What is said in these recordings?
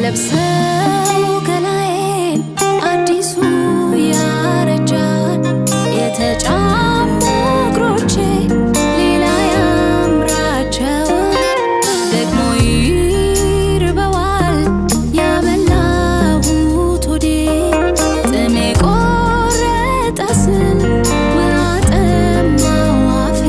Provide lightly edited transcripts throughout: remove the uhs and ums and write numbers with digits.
ሳለብሰው ገላዬን አዲሱ ያረጃል የተጫሙ እግሮቼ ሌላ ያምራቸዋል ደግሞ ይርበዋል ያበላሁት ሆዴ ጥሜ ቆረጠ ስል ውሃ ጠማው አፌ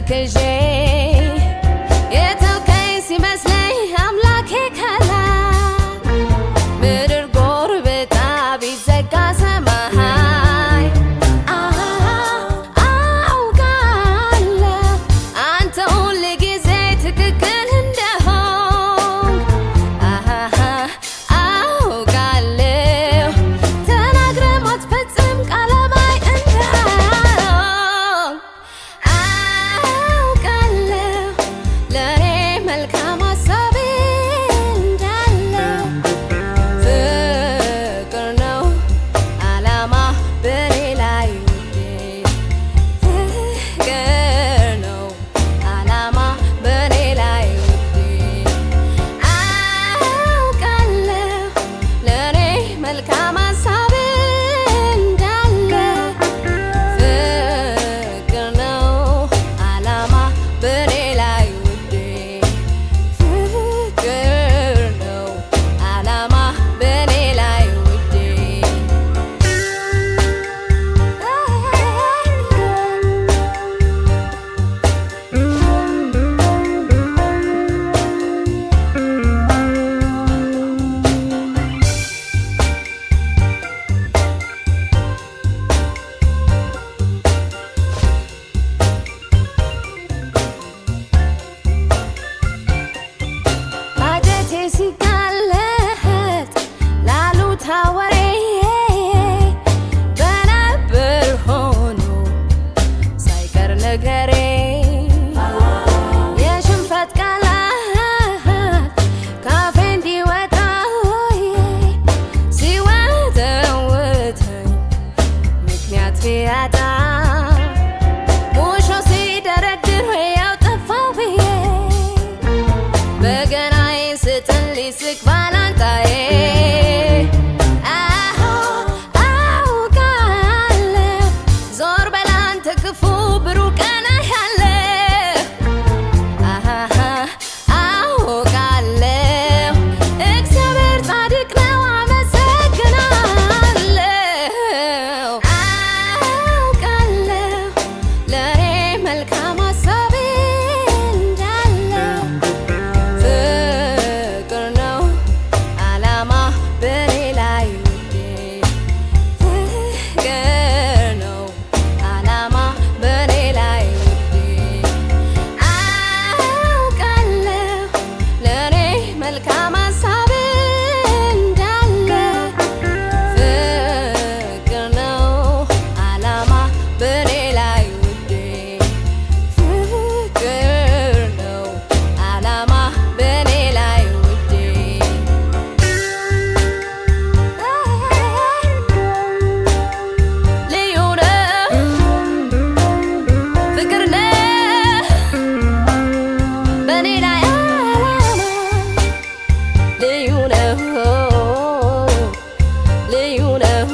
ተክዤ የተውከኝ ሲመስለኝ አምላኬ ከላይ ምድር ጎርብጣ ቢዘጋ ሰማይ አውቃለሁ አንተ ሁል ጊዜ ትክክል እንደሆን አውቃለሁ ተናግረህ ማትፈጽም ቃል አማኝ እንዳልሆን አውቃለሁ ለእኔ መልካም ሀሳብ እንዳለው ፍቅር ነው ዓላማ በእኔ ላይ ውዴ ፍቅር ነው ዓላማ በእኔ ላይ ውዴ አውቃለሁ ለእኔ መልካም ሀሳብ እንዳለው ፍቅር ነው ዓላማ በእኔ ላይ ውዴ ፍቅር ነው ዓላማ በእኔ ላይ ውዴ ማጀቴ ሲጋለጥ ላሉታ ወሬ በነበር ሆኖ ሳይቀር ነገሬ የሽንፈት ቃላት ካፌ እንዲወጣ ሲወተውተኝ ምክንያት ቢያጣ ሙሾ ሲደረድር ያው ጠፋው ብዬ በገናዬን ስጥል ሊስቅ ባላንጣዬ አውቃለሁ ዞር በል አንተ ክፉ ብሩህ ቀን አያለሁ አውቃለሁ እግዚአብሔር ጻድቅ ነው አመሰግናለሁ አውቃለሁ ለእኔ መልካም ሀሳብ እንዳለው ፍቅር ነው ዓላማ በእኔ ላይ ውዴ ፍቅር ነው ዓላማ በእኔ ላይ ውዴ አውቃለሁ ለእኔ መልካም ሀሳብ እንዳለው ፍቅር ነው ዓላማ በእኔ ላይ ውዴ ፍቅር ነው ዓላማ በእኔ ላይ ውዴ ልዩ ነህ ፍቅር ነህ በእኔ ላይ ዓላማ ልዩ ነህ ልዩ ነህ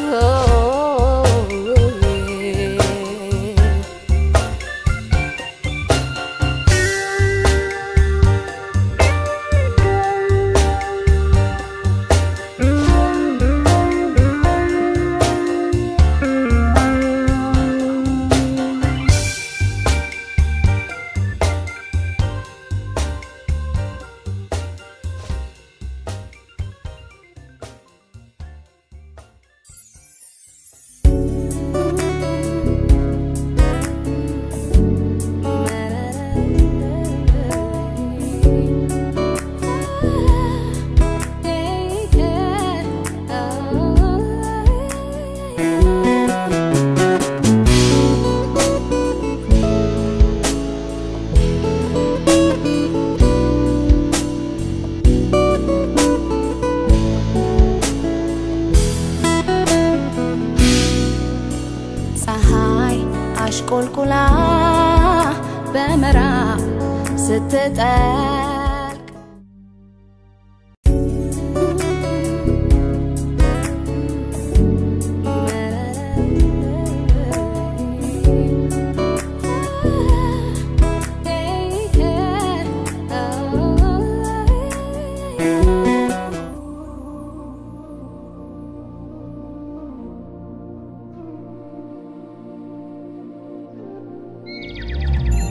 ፀሐይ አሽቆልቁላ በምዕራብ ስትጠልቅ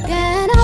ገና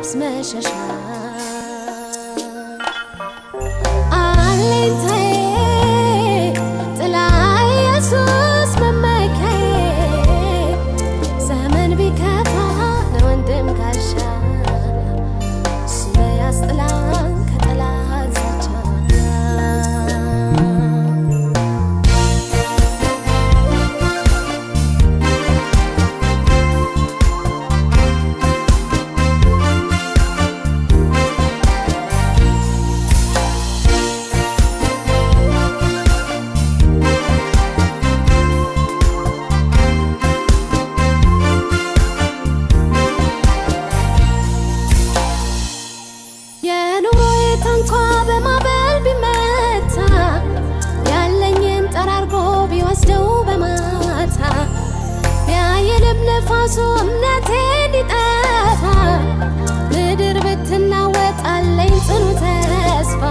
ለነፍስ መሸሻ አለኝታዬ ጥላ ኢየሱስ መመኪያዬ ዘመን ቢከፋ ለወንድም ጋሻ ስለ ያስጥላን ከጠላት ዛቻ ታንኳ በማዕበል ቢመታ ያለኝን ጠራርጎ ቢወስደው በማታ ቢያየልም ነፋሱ እምነቴ እንዲጠፋ ምድር ብትናወጥ አለኝ ጽኑ ተስፋ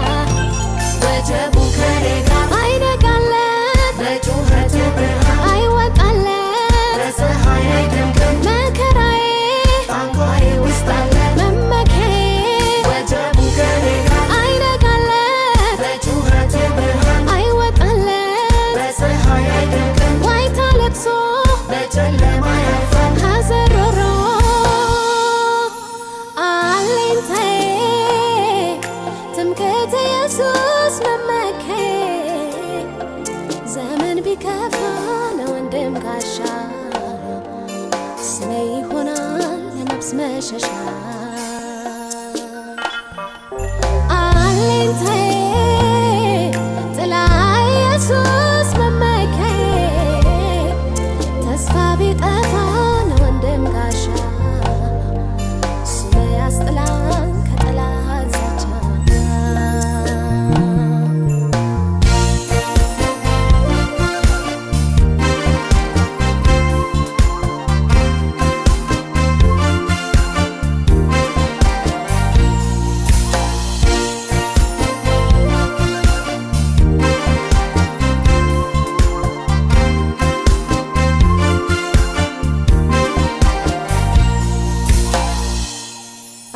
ወጀቡ ከኔ ጋር አይነጋለት በጩኸቱ ብርሃን አይወጣለት በፀሐይ አይደምቅም መከራዬ ታንኳዬ ውስጥ አለ ዘመን ቢከፋ ለወንድም ጋሻ ስለ ይሆናል ለነፍስ መሸሻ አለኝታዬ ጥላ ኢየሱስ መመኪያዬ ተስፋ ቢጠፋ ለወንድም ጋሻ ስለ ያስጥላን ከጠላት ዛቻ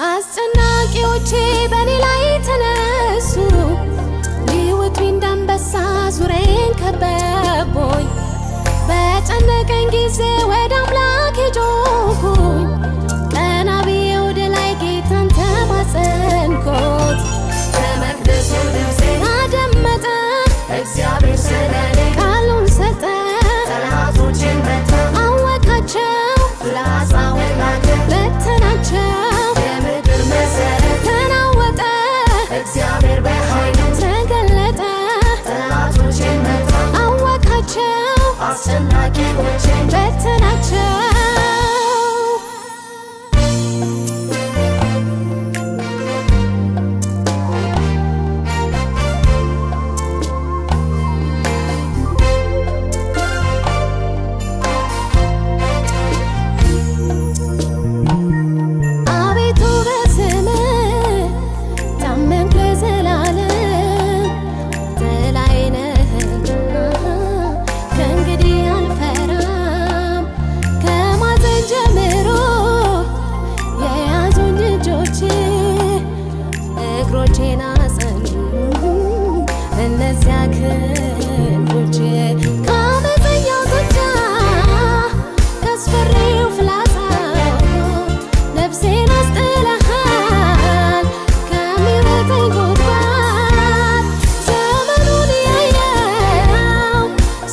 አስጨናቂዎቼ በኔ ላይ ተነሱ ሊውጡኝ እንዳንበሳ ዙሪያዬን ከበቡኝ በጨነቀኝ ጊዜ ወደ አምላኬ ጮኽኩኝ ቀና ብዬ ወደ ላይ ጌታን ተማጸንኩት ከመቅደሱ ድምፄን አደመጠ እግዚአብሔር ስለኔ ቃሉን ሰጠ ጠላቶቼን መታ አወካቸው ፍላጻውን ላከ በተናቸው እግዚአብሔር በኃይሉ ተገለጠ ጠላቶቼን መታ አወካቸው አስጨናቂዎቼን በተናቸው እግሮቼን አጸኑ እነዚያ ክንዶች ከአመፀኛው ጡጫ ካስፈሪው ፍላጻ ነፍሴን አስጥለሃል ከሚወጠኝ ጉድጓድ ዘመኑን ያየው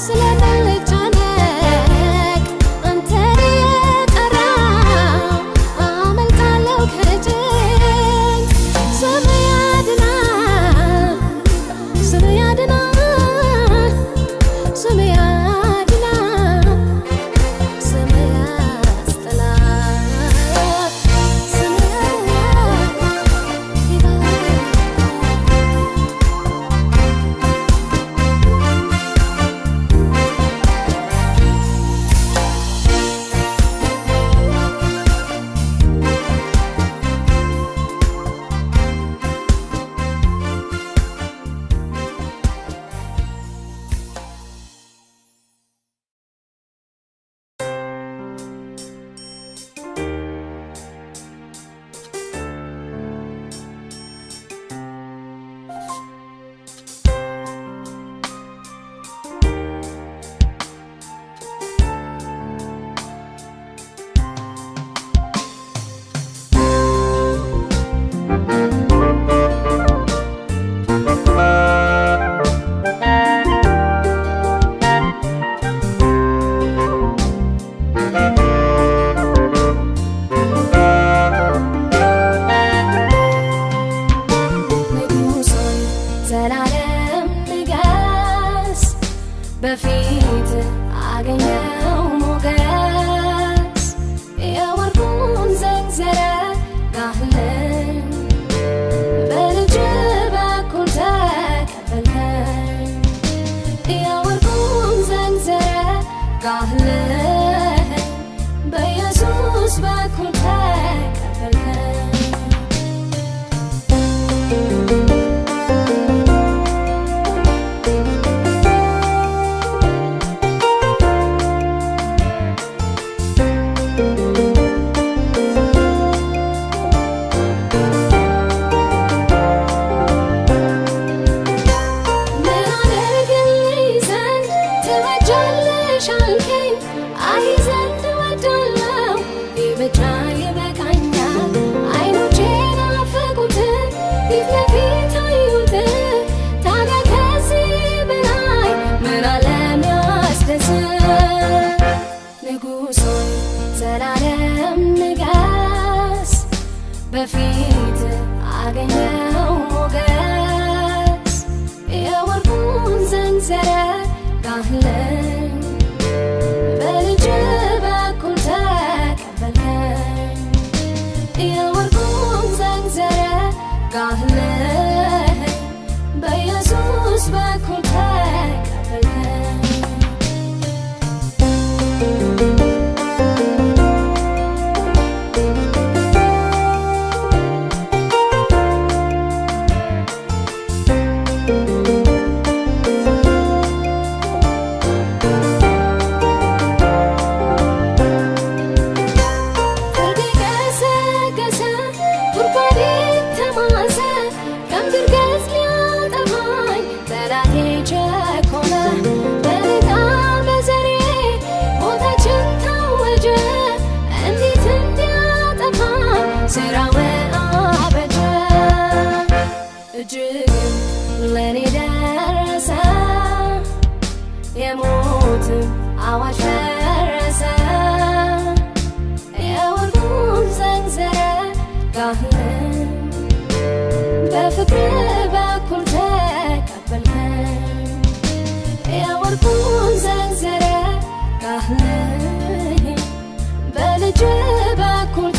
ስለምልጨነቅ አንተን እየጠራው አመልጣለሁ ከጭንቅ ስም ያድናል በፊት አገኘው ሞገስ የወርቁን ዘንዘረጋህልን በልጅ በኩል ተቀበልከኝ የወርቁን ዘንዘረጋህልን በኢየሱስ በኩል ተቀበልከኝ ዘላለም ንገስ በፊት አገኘው ሞገስ የወርቁን ዘንዘረጋህልን በልጅ በኩል ተቀበልከኝ የወርቁን ዘንዘረጋህልን በኢየሱስ በኩል ተቀበልከኝ ስራው አበጀ እጅግም ለኔ ደረሰ የሞት አዋጅ ፈረሰ የወርቁን ዘንዘረጋህልን በፍቅር በኩል ተቀበልከኝ የወርቁን ዘንዘረጋህልን በልጅ በኩል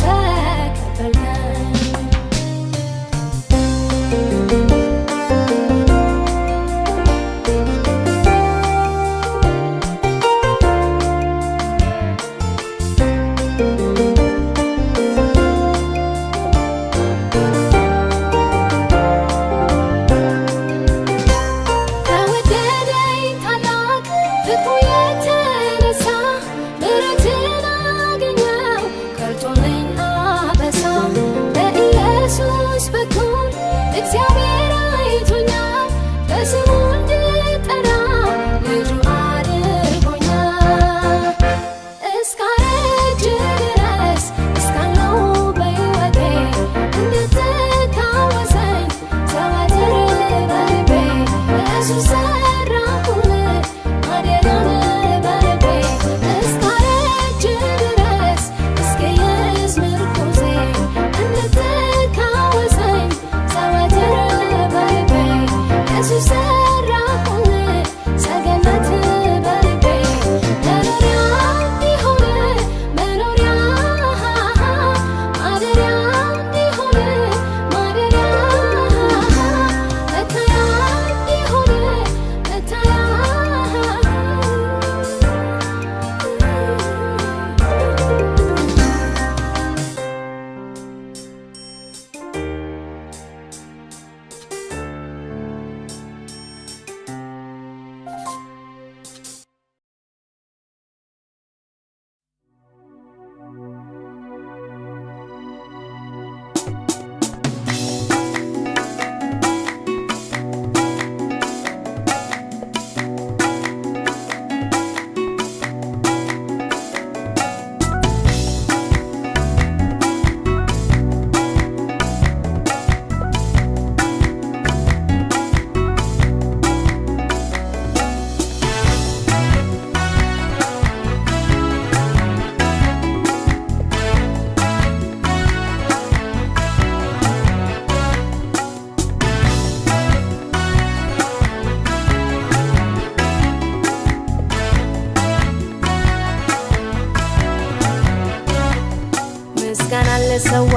ልሰዋ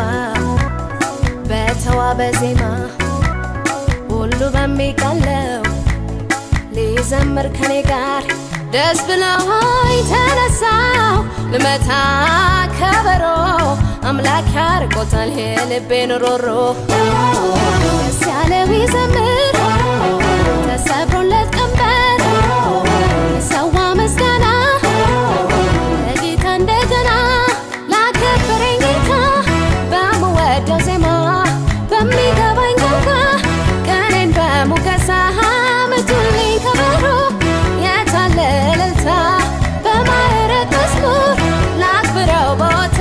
በተዋበ ዜማ ሁሉ በሚቀለው ሊዘምር ከኔ ጋር ደስ ብሎኝ ተነሳው ልመታ ከበሮ አምላክ ያርቆታል የልቤን ሮሮ ደስ ያለው ይዘምር ተሰብሮለት ቀንበር ይሰዋ ምስጋና ለጌታ እንደገና ላከበረኝ ጌታ በምወደው ዜማ በሚገባኝ ቋንቋ ቀኔን በሙገሳ ምቱልኝ ከበሮ የታለ እልልታ በማዕረግ መዝሙር ላክብረው ቦታ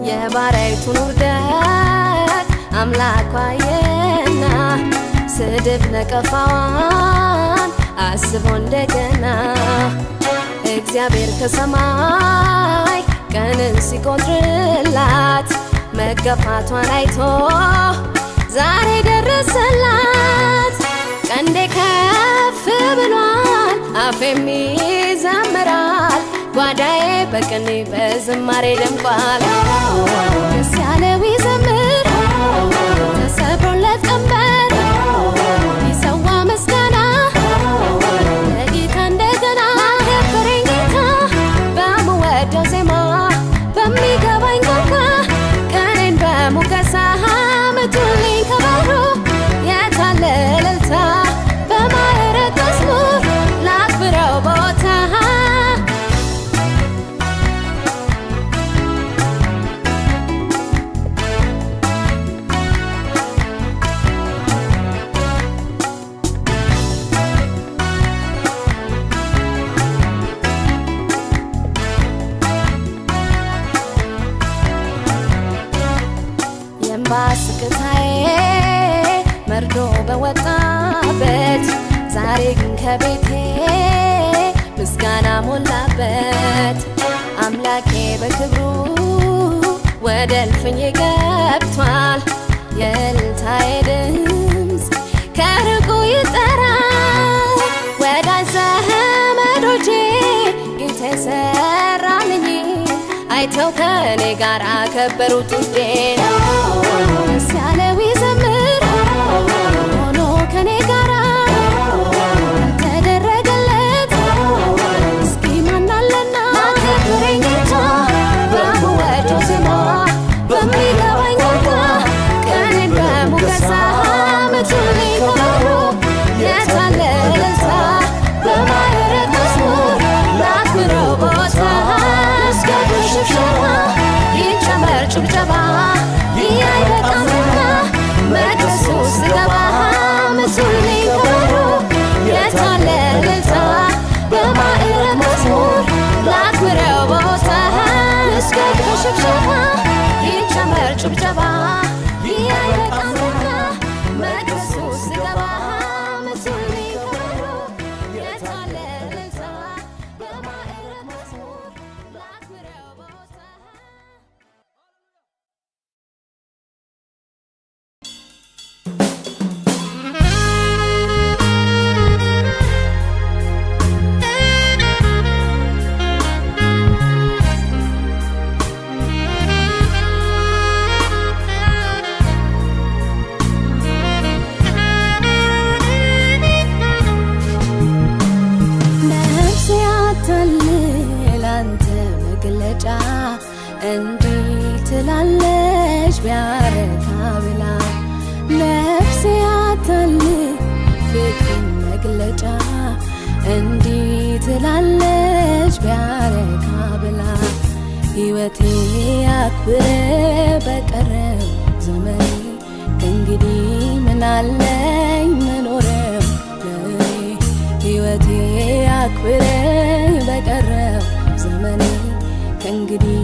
የባሪያይቱን ውርደት አምላኳ አየና ስድብ ነቀፋዋን አስቦ እንደገና እግዚአብሔር ከሰማይ ቀንን ሲቆጥርላት መገፋቷን አይቶ ዛሬ ደረሰላት። ቀንዴ ከፍ ብሏል አፌም ይዘምራል ጓዳዬ በቅኔ በዝማሬ ደምቋል። ደስ ያለው ይዘምር ተሰብሮለት ቀንበር ይሰዋ ምስጋና ለጌታ እንደገና ላከበረኝ ጌታ በምወደው ዜማ በሚገባኝ ቋንቋ ቀኔን በሙገሳ ምቱልኝ ከበሮ የታለ እልልታ በማዕረግ መዝሙር ላክብረው ቦታ ባስቅታዬ መርዶ በወጣበት ዛሬ ግን ከቤቴ ምስጋና ሞላበት። አምላኬ በክብሩ ወደ እልፍኝ ገብቷል። የእልልታዬ ድምፅ ከሩቁ ይጠራል። ወዳጅ ዘመዶቼ ጌታ የሠራልኝ አይተው ከኔ ጋር አከበሩት ውዴን። ደስ ያለው ይዘምር ሆኖ ከኔ ጋር ተደረገለት እስኪ ማናለና ላከበረኝ ጌታ በምወደው ዜማ በሚገባኝ ቋንቋ ቀኔን በሙገሳ ምቱልኝ ከበሮ የታለ እልልታ በማዕረግ መዝሙር ላክብረው ቦታ ሽብሸባ ይጨመር ጭብጨባ ይህ አይበቃምና መቅደሱ ስገባ ምቱልኝ ከበሮ የታለ እልልታ በማዕረግ መዝሙር ላክብረው ቦታ እስከ ሽብሸባ ይጨመር ጭብጨባ ይህ አይበቃምና መቅደሱ ስገባ ምቱልኝ ከበሮ የታለ እልልታ በማዕረግ መዝሙር ላክብረው ቦታ እንዲህ ትላለች ቢያረካ ብላ ነፍሴ አታልል ፍቅርን መግለጫ እንዲህ ትላለች ቢያረካ ብላ ሕይወቴ አክብረ በቀረው ዘመኔ ከእንግዲህ ምናለኝ መኖረው ለእኔ ሕይወቴ አክብረ በቀረው ዘመኔ ከእንግዲህ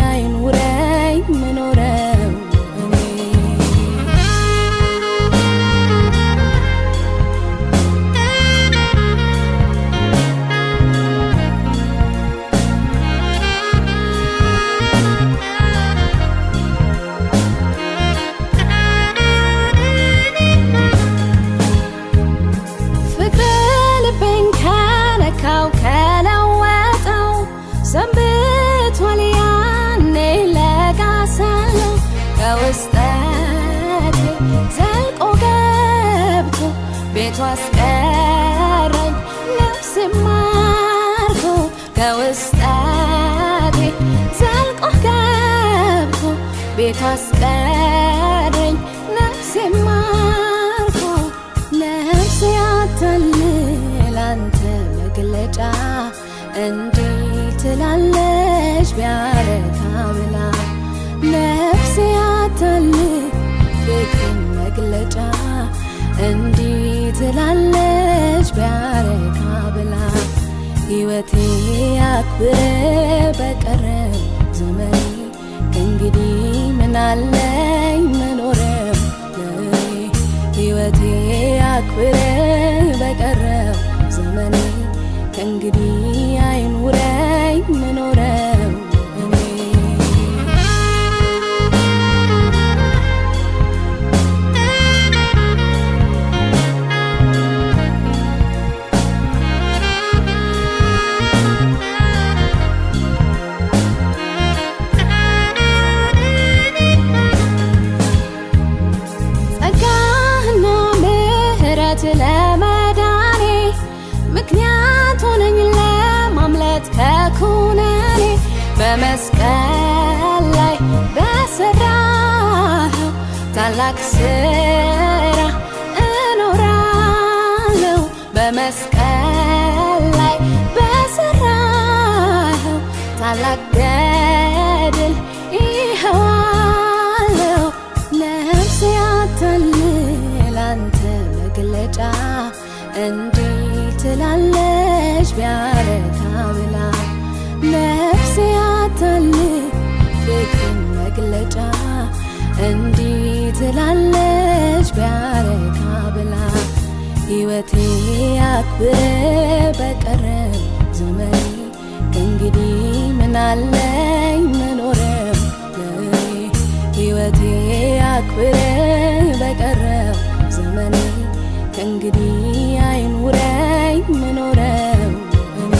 አይኑረኝ መኖረው እኔ ከውስጠቴ ዘልቆ ገብቶ ቤቱ አስቀረኝ ነፍሴን ማርኮ ከውስጠቴ ዘልቆ ገብቶ ቤቱ አስቀረኝ ነፍሴን ማርኮ ነፍሴ አታልል አንተ መግለጫ እንዲህ ትላለች ቢያረካ ብላ ነፍሴ አታልል ፍቅርን መግለጫ እንዲህ ትላለች ቢያረካ ብላ ሕይወቴ አክብረ በቀረው ዘመኔ ከእንግዲህ ምናለኝ መኖርም ለእኔ ሕይወቴ አክብረ በቀረው ዘመኔ ከእንግዲህ አይኑረኝ መኖረው ለመዳኔ ምክንያት ሆነኝ ለማምለጥ ከኩነኔ በመስቀል ላይ በሰራኸው ታላቅ ስራ እኖራለሁ በመስቀል ላይ በሰራኸው ታላቅ ገድል ይኸዋለሁ ነፍሴ አታልል አንተ መግለጫ እንዲህ ትላለች ቢያረካ ብላ ነፍሴ አታልል ፍቅርን መግለጫ እንዲህ ትላለች ቢያረካ ብላ ሕይወቴ አክብረ በቀረው ዘመኔ ከእንግዲህ ምናለኝ መኖርም ለእኔ ሕይወቴ አክብረ በቀረው ዘመኔ ከእንግዲህ አይኑረኝ መኖረው እኔ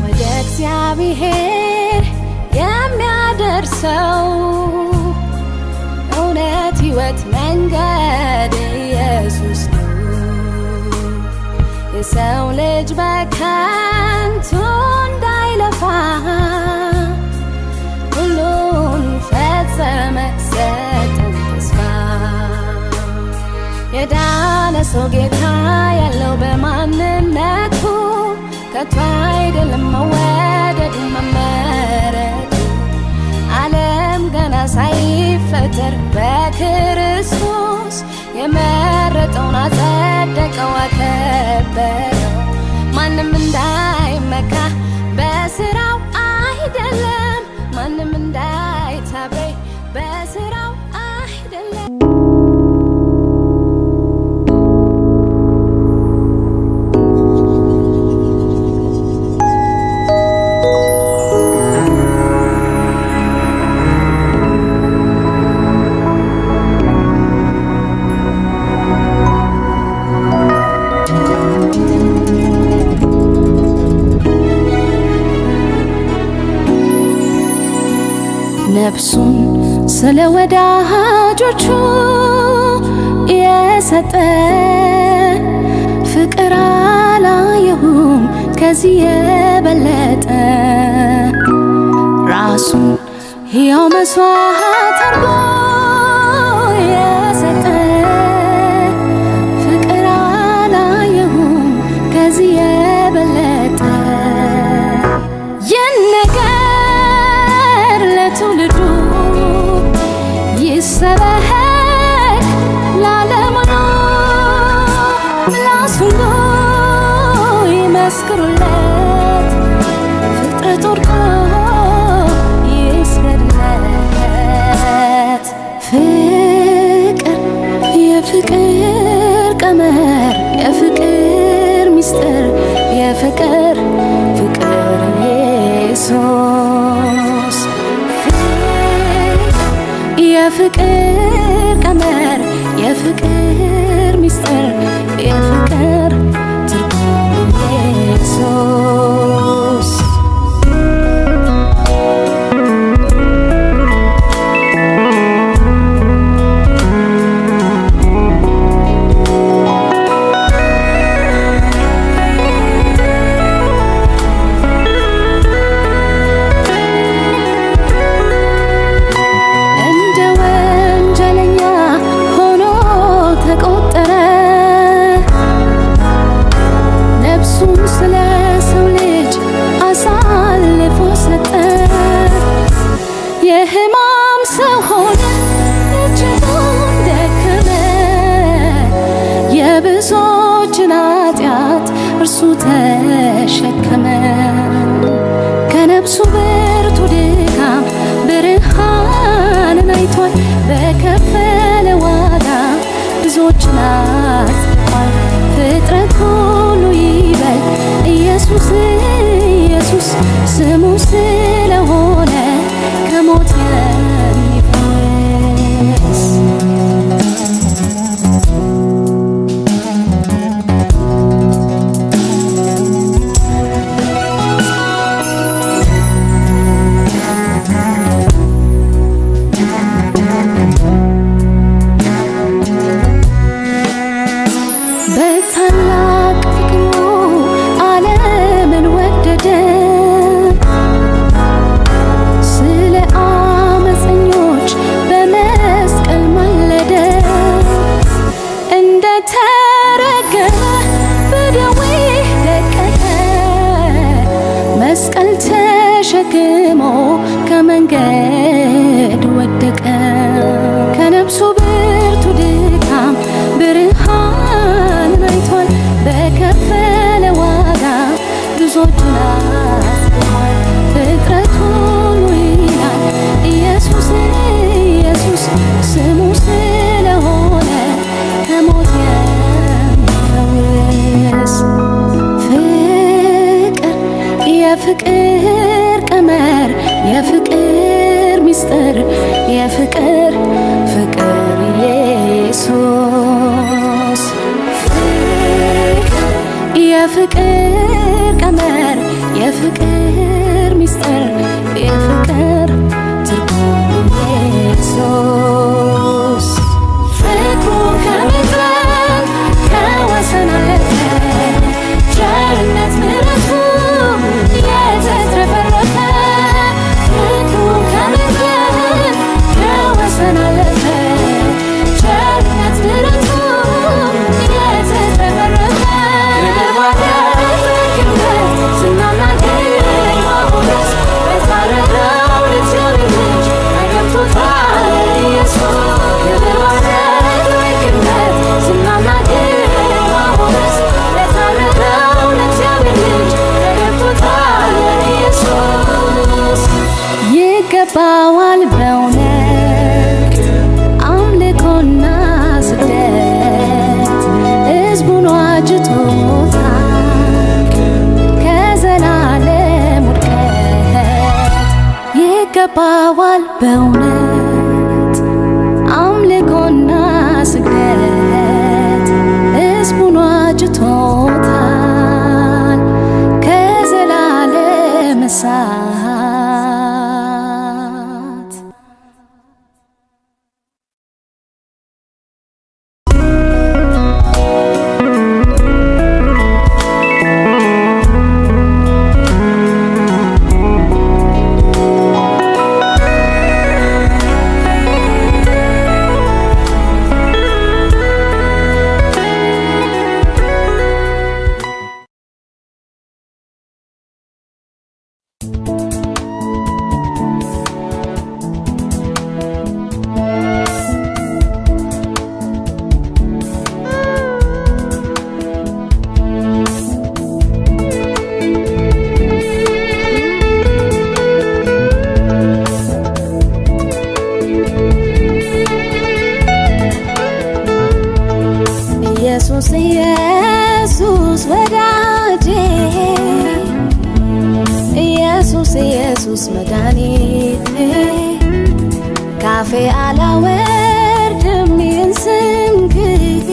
ወደ እግዚአብሔር የሚያደርሰው እውነት ሕይወት መንገድ ኢየሱስ ነው። የሰው ልጅ በከንቱ እንዳይለፋ ሁሉን ፈጸመ ሰጠን ተስፋ የዳነ ሰው ጌታ ያለው በማንነቱ ከቶ አይደለም መወደዱ መመረጡ ዓለም ገና ሳይፈጠር በክርስቶስ የመረጠውን አጸደቀው አከበረው ማንም እንዳይመካ በስራው አይደለም ማንም እንዳይታበይ በስራው አይደለም ነፍሱን ስለ ወዳጆቹ የሰጠ ፍቅር አላየሁም ከዚህ የበለጠ ራሱን ሕያው መስዋዕት አድርጎ የሰጠ ፍቅር አላየሁም ከዚህ የበለጠ ይነገር ለትውልዱ ይሰበክ ለዓለሙ ምላስ ሁሉ ይመስክሩለት ፍጥረት ወድቆ ይስገድለት ፍቅር የፍቅር ቀመር የፍቅር ሚስጥር የፍቅር ኢየሱስ የፍቅር ቀመር የፍቅር ሚስጥር የፍቅር ትርጉም ኢየሱስ የሕማም ሰው ሆነ እጅጉን ደከመ የብዙዎችን ኃጢአት እርሱ ተሸከመ ከነፍሱ ብርቱ ድካም ብርሃንን አይቷል በከፈለ ዋጋ ብዙዎችን አጽድቋል ፍጥረት ሁሉ ይበል ኢየሱስ ኢየሱስ ስሙ ስለሆነ ከሞት የሚፈወስ በታላቅ ፍቅሩ ዓለምን ወደደ መስቀል ተሸክሞ ከመንገድ ወደቀ ከነፍሱ ብርቱ ድካም ብርሃንን አይቷል በከፈለ ዋጋ ብዙዎችን አጽድቋል ፍጥረት ሁሉ ይላል ኢየሱስ ኢየሱስ ስሙ ስለሆነ ከሞት የሚፈወስ የፍቅር ቀመር የፍቅር ሚስጥር የፍቅር ፍቅር ኢየሱስ የፍቅር ቀመር የፍቅር ሚስጥር የፍቅር ትርጉም ኢየሱስ ፍቅሩ ከምድር ከወሰን አለፈ ቸርነት ምሕረቱ የተትረፈረፈ ፍቅሩ ከምድር ከወሰን አለፈ ቸርነት ምሕረቱ የተትረፈረፈ ግርማት ዝናና ግርማ ሞገስ በታረደው ለእግዚአብሔር ልጅ ተገብቶታል ኢየሱስ ግርማት ዝናና ግርማ ሞገስ በታረደው ለእግዚአብሔር ልጅ ተገብቶታል ኢየሱስ ይገባዋል በእውነት አምልኮና ስግደት ሕዝቡን ዋጅቶታል ከዘላለም ውድቀት ይገባዋል በእውነት አምልኮና ስግደት ሕዝቡን ዋጅቶታል ከዘላለም እሳት ኢየሱስ ኢየሱስ ወዳጄ ኢየሱስ ኢየሱስ መድኃኒቴ ካፌ አላወርድም ይንስምክህ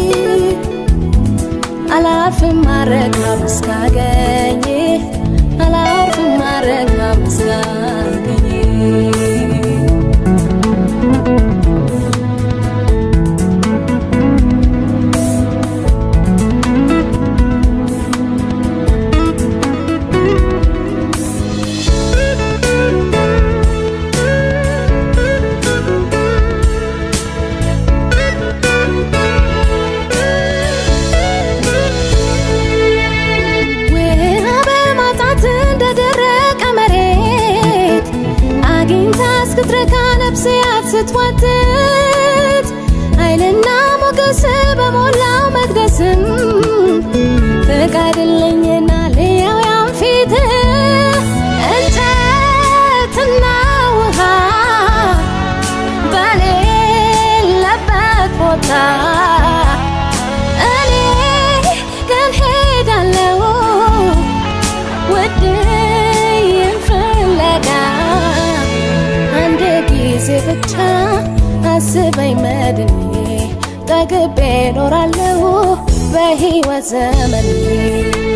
አላርፍም ማረካም እስካገኝ አላርፍም ማረካም እስካገኝ ስትረካ ነፍሴ ስትዋትት ኃይልና ሞገስ በሞላው መቅደስም ፍቀድልኝና ልያው ያን ፊት እንጨትና ውሃ በሌለበት ቦታ እኔ ግን ሄዳለሁ ውድዬን ፍለጋ ጊዜ ብቻ አስበኝ መድኔ ጠግቤ ኖራለሁ በሕይወት ዘመኔ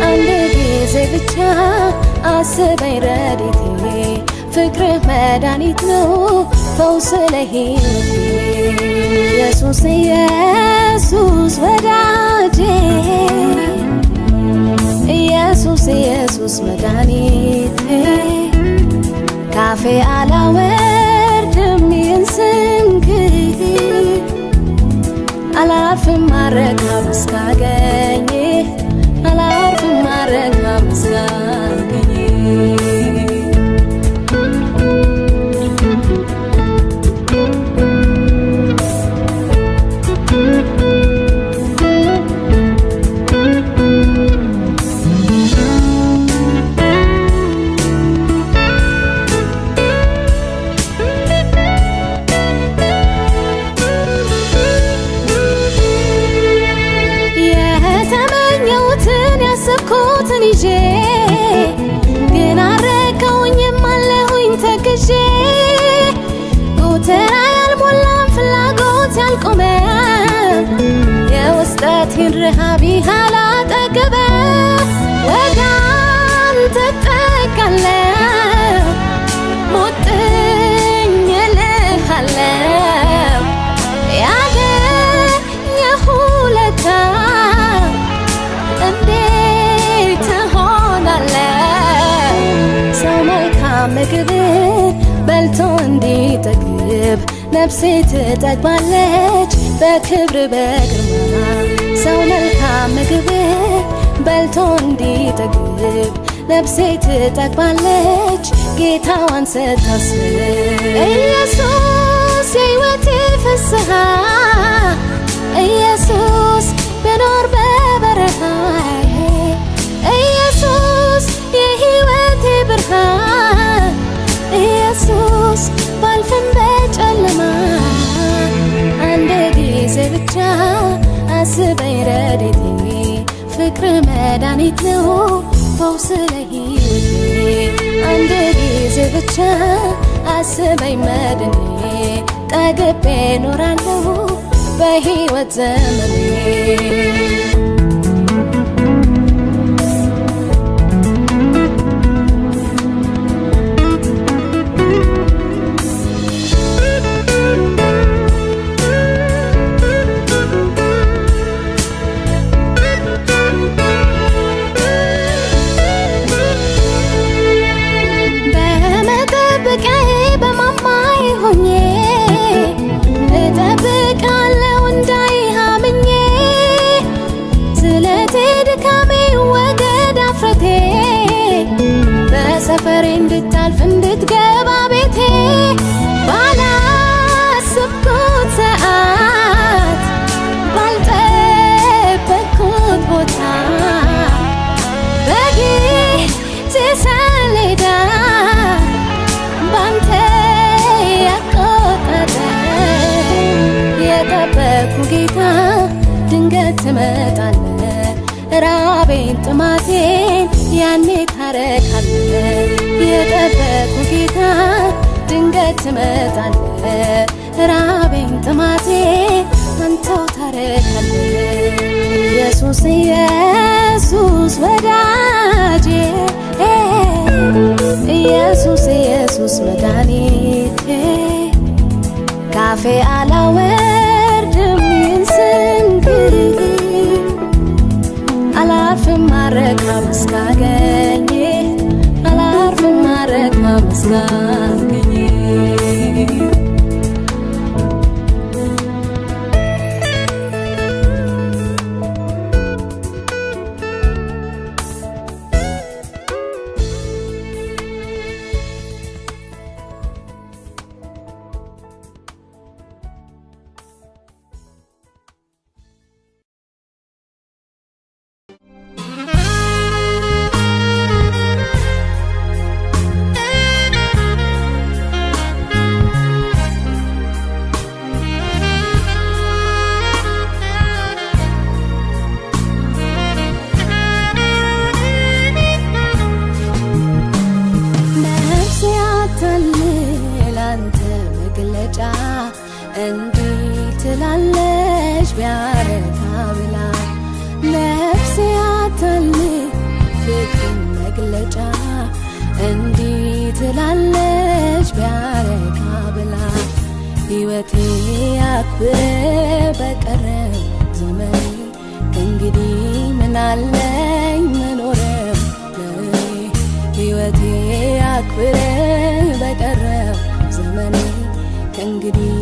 አንድ ጊዜ ብቻ አስበኝ ረድኤቴ ፍቅርህ መድኃኒት ነው ፈውስ ለሕይወቴ ኢየሱስ ኢየሱስ ወዳጄ ኢየሱስ ኢየሱስ መድኃኒቴ ካፌ አላወርድም ይንስምክህ አላርፍም ማረካም እስካገኝ አላርፍም ማረካም እስካገኝ ያሰብኩትን ይዤ ግን አረከውኝም አለሁኝ ተክዤ ጎተራ ያልሞላም ፍላጎት ያልቆመ የውስጠቴን ረሃብ ያላጠገበ ወደ አንተ እጠጋለሁ ሙጥኝ እልሃለሁ ያገኘሁ ውለታ እንዴት እሆናለሁ ሰው መልካም ምግብን በልቶ እንዲጠግብ ነፍሴ ትጠግባለች በክብር በግርማ ሰው መልካም ምግብን በልቶ እንዲጠግብ ነፍሴ ትጠግባለች ጌታዋን ስታስብ ኢየሱስ የሕይወቴ ፍስሐ ኢየሱስ ብኖር በበረሃ ኢየሱስ የሕይወቴ ብርሃን ኢየሱስ ባልፍም በጨለማ አንድ ጊዜ ብቻ አስበኝ ረድኤቴ ፍቅር መድኃኒት ነው ፈውስ ለሕይወቴ አንድ ጊዜ ብቻ አስበኝ መድኔ ጠግቤ ኖራለሁ በሕይወት ዘመኔ እጠብቃለሁ እንዳይሃምኜ ስለቴ ድካሜ ወገድ አፍረቴ በሰፈሬ እንድታልፍ እንድትገባ ቤቴ ባላሰብኩት ሰዓት ባልጠበቅኩት ቦታ በጊዜ ሰሌዳ ባንተ የጠበቅኩ ጌታ ድንገት ትመጣለህ ራቤን ጥማቴን ያኔ ታረካለህ የጠበቅኩ ጌታ ድንገት ትመጣለህ ራበኝ ጥማቴ አንተው ታረካለህ። ኢየሱስ ኢየሱስ ወዳጄ ኢየሱስ ኢየሱስ መድኃኒቴ ካፌ አላወርድም ይህን ስም አላርፍም ማረካም እስካገኝ አላርፍም ማረካም እስካገኝ እንዴት ትላለች ቢያረካ ብላ ነፍሴ አታልል ፍቅርን መግለጫ እንዴት ትላለች ቢያረካ ብላ ሕይወቴ ያክብር በቀረ ዘመኔ ከእንግዲህ ምናለኝ መኖርም ለእኔ ሕይወቴ ያክብር በቀረ ዘመኔ ከእንግዲህ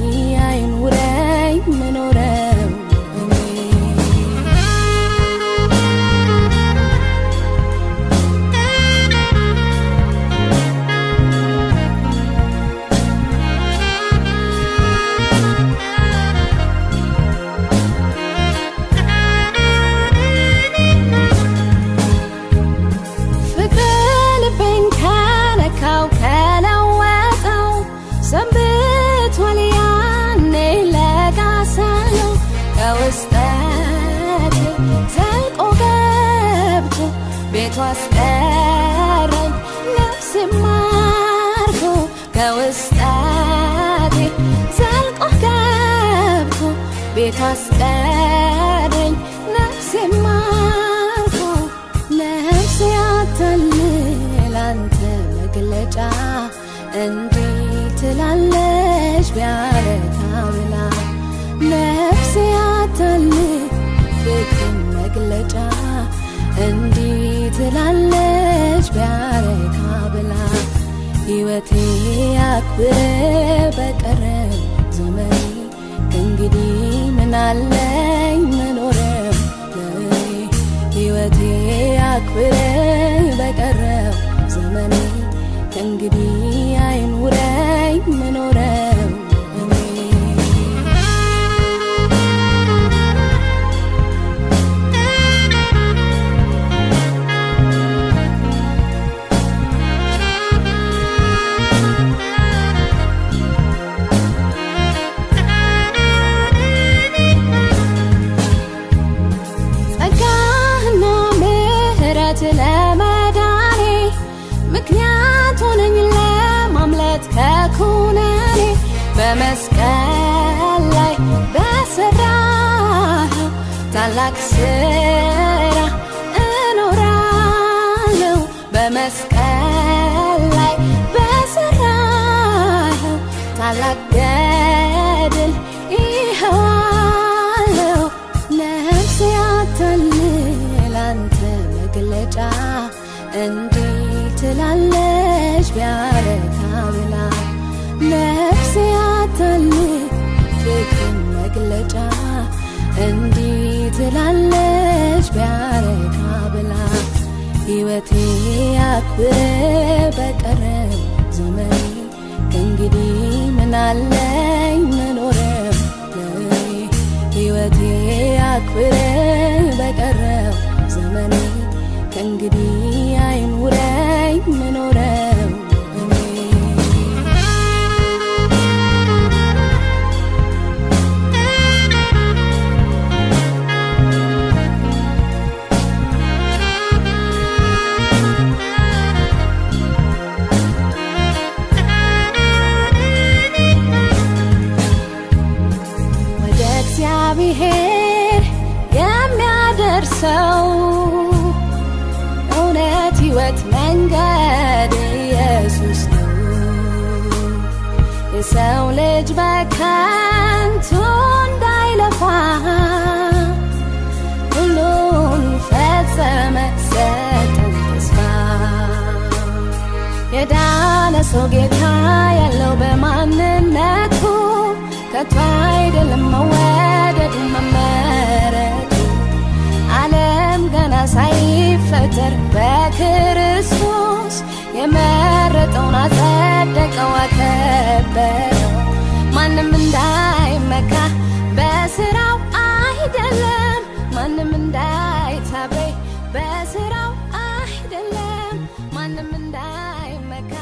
አይኑረኝ መኖረው ፍቅር ልቤን ከነካው ከለወጠው ሰንብቷል ያኔ ለጋ ሳለው ከውስጤ ዘልቆ ገብቶ ቤቱ አስቀረኝ ነፍሴን ማርኮ ከውስጤ ዘልቆ ገብቶ ቤቱ አስቀረኝ ነፍሴን ማርኮ ነፍሴ አታልል አንተ መግለጫ እንዴት ትላለች ቢያረካ ብላ ነፍሴ አታልል ፍቅርን መግለጫ እንዴት ትላለች ቢያረካ ብላ ሕይወቴ ያክብር በቀረ ዘመኔ ከእንግዲህ ምናለኝ መኖርም ለእኔ ሕይወቴ ያክብር በቀረ ዘመኔ ከእንግዲህ አይኑረኝ መኖረው ጸጋህና ምሕረት ለመዳኔ ምክንያት ሆነኝ ለማምለጥ ከኩነኔ በመስቀል ላይ በሰራኸው ታላቅ ስራ እኖራለሁ በመስቀል ላይ በሰራኸው ታላቅ ገድል ይኸዋለሁ ነፍሴ አታልል አንተ መግለጫ እንዴት ትላለች ቢያረካ ብላ ነፍሴ አታልል ፍቅርን መግለጫ እንዴት ትላለች ቢያረካ ብላ ሕይወቴ ያክብር በቀረ ዘመኔ ከእንግዲህ ምናለኝ መኖርም ለእኔ ሕይወቴ ያክብር በቀረ ዘመኔ ከእንግዲህ አይኑረኝ መኖረው የሰው ልጅ በከንቱ እንዳይለፋ ሁሉን ፈጸመ ሰጠን ተስፋ። የዳነ ሰው ጌታ ያለው በማንነቱ ከቶ አይደለም መወደዱ መመረጡ። ዓለም ገና ሳይፈጠር በክርስቶስ የመረጠውን አጸደቀው አከበረው። ማንም እንዳይመካ በስራው አይደለም፣ ማንም እንዳይታበይ በስራው አይደለም፣ ማንም እንዳይመካ